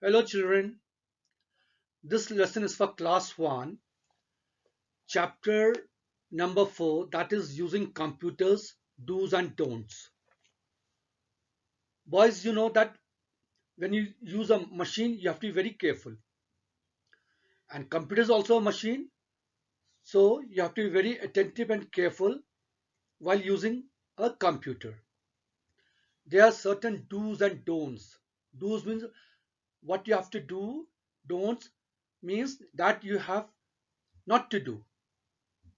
Hello children, this lesson is for class 1, chapter number 4, that is using computers, do's and don'ts. Boys, you know that when you use a machine, you have to be very careful. And computer is also a machine, so you have to be very attentive and careful while using a computer. There are certain do's and don'ts. Do's means what you have to do, don'ts means that you have not to do.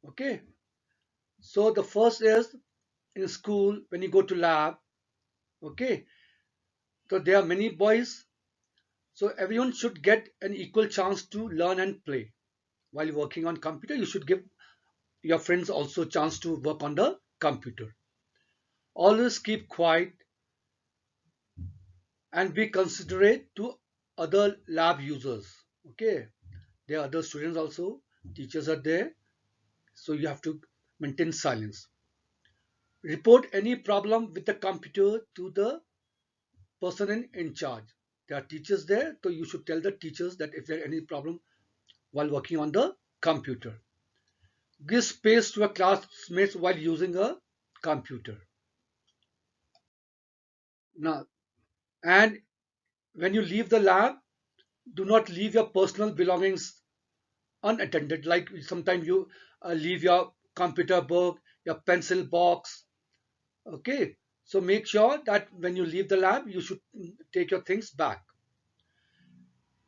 Okay? So the first is in school when you go to lab. Okay, so there are many boys, so everyone should get an equal chance to learn and play. While working on computer, you should give your friends also a chance to work on the computer. Always keep quiet and be considerate to other lab users. Okay, there are other students also, teachers are there, so you have to maintain silence. Report any problem with the computer to the person in charge. There are teachers there, so you should tell the teachers that if there any problem while working on the computer. Give space to a classmates while using a computer. Now, and when you leave the lab, do not leave your personal belongings unattended. Like sometimes you leave your computer book, your pencil box. Okay, so make sure that when you leave the lab, you should take your things back.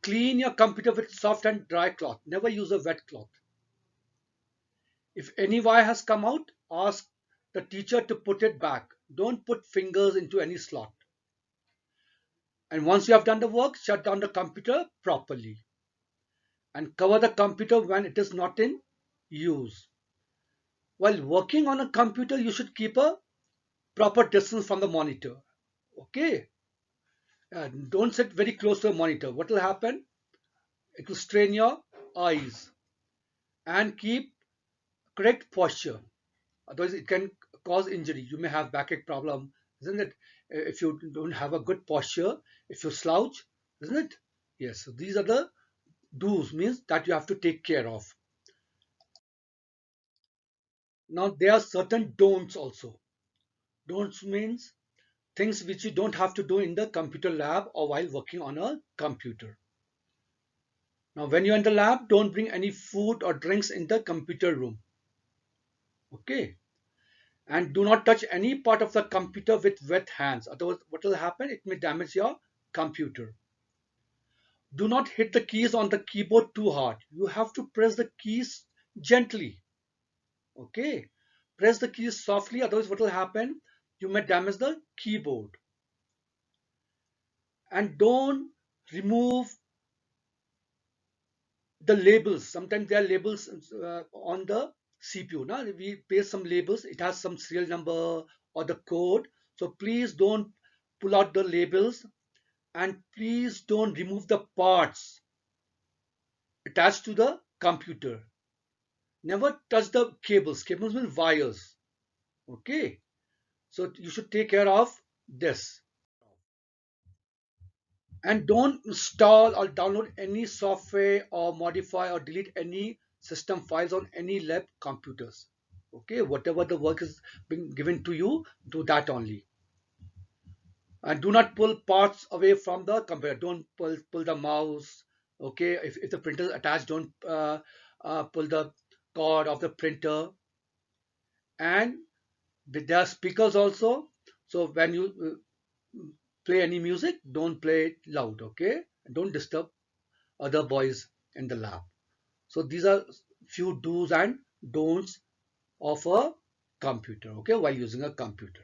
Clean your computer with soft and dry cloth. Never use a wet cloth. If any wire has come out, ask the teacher to put it back. Don't put fingers into any slot. And once you have done the work, shut down the computer properly and cover the computer when it is not in use. While working on a computer, you should keep a proper distance from the monitor. Okay? Don't sit very close to the monitor. What will happen? It will strain your eyes. And keep correct posture. Otherwise, it can cause injury. You may have backache problem, isn't it? If you don't have a good posture, if you slouch, isn't it? Yes. So these are the do's, means that you have to take care of. Now there are certain don'ts also. Don'ts means things which you don't have to do in the computer lab or while working on a computer. Now when you're in the lab, don't bring any food or drinks in the computer room. Okay. And do not touch any part of the computer with wet hands. Otherwise, what will happen? It may damage your computer. Do not hit the keys on the keyboard too hard. You have to press the keys gently. Okay. Press the keys softly. Otherwise, what will happen? You may damage the keyboard. And don't remove the labels. Sometimes there are labels on the CPU. Now we paste some labels. It has some serial number or the code. So please don't pull out the labels, and please don't remove the parts attached to the computer. Never touch the cables. Cables mean wires. Okay. So you should take care of this. And don't install or download any software or modify or delete any system files on any lab computers. Okay. Whatever the work is being given to you, do that only. And do not pull parts away from the computer. Don't pull the mouse. Okay. If the printer is attached, don't pull the cord of the printer. And there are speakers also, so when you play any music, don't play it loud. Okay, don't disturb other boys in the lab. So these are few do's and don'ts of a computer, okay, while using a computer.